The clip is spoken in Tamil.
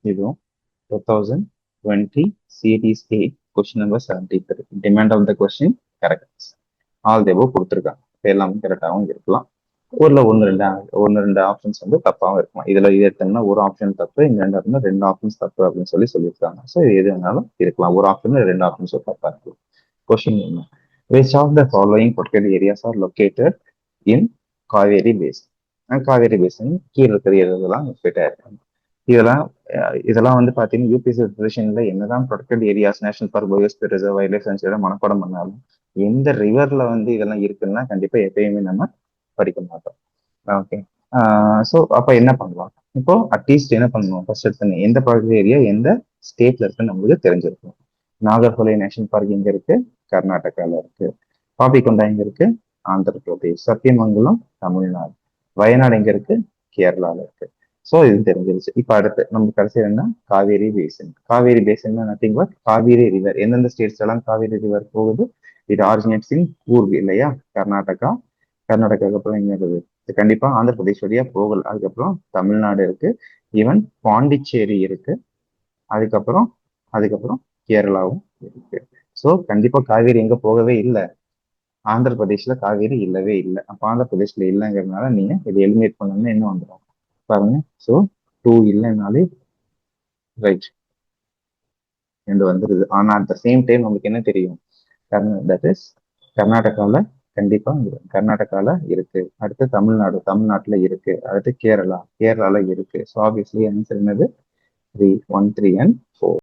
இதுவும் 2020 series 8 question number 73. Demand of the question correct. All தேவோ கொடுத்துருக்காங்க. எல்லாமே கரெக்டாகவும் இருக்கலாம். ஒன்று ரெண்டு ஆப்ஷன்ஸ் வந்து தப்பாகவும் இருக்கும். இதுல இது எடுத்தோம்னா ஒரு ஆப்ஷன் தப்பு, இந்த ரெண்டு ஆப்ஷன்ஸ் தப்பு அப்படின்னு சொல்லியிருக்காங்க. ஸோ எது வேணாலும் இருக்கலாம். ஒரு ஆப்ஷன் ரெண்டு ஆப்ஷன்ஸ் தப்பா இருக்கலாம். கொஸ்டின் என்ன? Which of the following protected areas are located in Kaveri basin? Kaveri basin கீழே இருக்கிற இதெல்லாம் ஃபிட் ஆயிருக்காங்க. இதெல்லாம் வந்து பாத்தீங்கன்னா யூபிஎஸ்சி ப்ரிப்பரேஷன்ல என்னதான் protected areas, national park, biosphere reserve, wild life sanctuary மனப்பாடம் பண்ணாலும் எந்த ரிவர்ல வந்து இதெல்லாம் இருக்குன்னா கண்டிப்பா எப்பயுமே நம்ம படிக்க மாட்டோம். ஓகே. ஸோ அப்ப என்ன பண்ணலாம்? இப்போ அட்லீஸ்ட் என்ன பண்ணணும்? ஃபர்ஸ்ட் எடுத்து எந்த ப்ராஜெக்ட் ஏரியா எந்த ஸ்டேட்ல இருக்குன்னு நம்மளுக்கு தெரிஞ்சிருக்கும். நாகர்கோலை நேஷனல் பார்க் எங்க இருக்கு? கர்நாடகால இருக்கு. பாபிகொண்டா எங்க இருக்கு? ஆந்திர பிரதேஷ். சத்தியமங்கலம் தமிழ்நாடு. வயநாடு எங்க இருக்கு? கேரளால இருக்கு. ஸோ இது தெரிஞ்சிருச்சு. இப்ப அடுத்து நம்ம கடைசி என்ன? Kaveri basin. Kaveri basin nothing but Kaveri river. எந்தெந்த ஸ்டேட்ஸ் எல்லாம் காவேரி ரிவர் போகுது? இது ஆரிஜினேட்ஸ் இன் கூர்க் இல்லையா? கர்நாடகா. கர்நாடகாவுக்கு அப்புறம் எங்க இருக்குது? கண்டிப்பா ஆந்திர பிரதேஷ் வழியா போகல. அதுக்கப்புறம் தமிழ்நாடு இருக்கு, ஈவன் பாண்டிச்சேரி இருக்கு, அதுக்கப்புறம் அதுக்கப்புறம் கேரளாவும் இருக்கு. ஸோ கண்டிப்பா காவேரி எங்க போகவே இல்லை? ஆந்திர பிரதேஷ்ல காவேரி இல்லவே இல்லை. அப்ப ஆந்திர பிரதேஷ்ல இல்லைங்கிறதுனால நீங்க இதை எலிமினேட் பண்ணணும்னு என்ன வந்துடும் பாருங்க. ஸோ 2 இல்லைனாலே ரைட் ரெண்டு வந்துருது. ஆனா அட் த சேம் டைம் நமக்கு என்ன தெரியும்? தட் இஸ் கர்நாடகால கண்டிப்பா கர்நாடகால இருக்கு. அடுத்து தமிழ்நாட்டுல இருக்கு. அடுத்து கேரளால இருக்கு. ஸோ ஆப்வியஸ்லி ஆன்சர் என்னது? 3, 1, 3 and 4.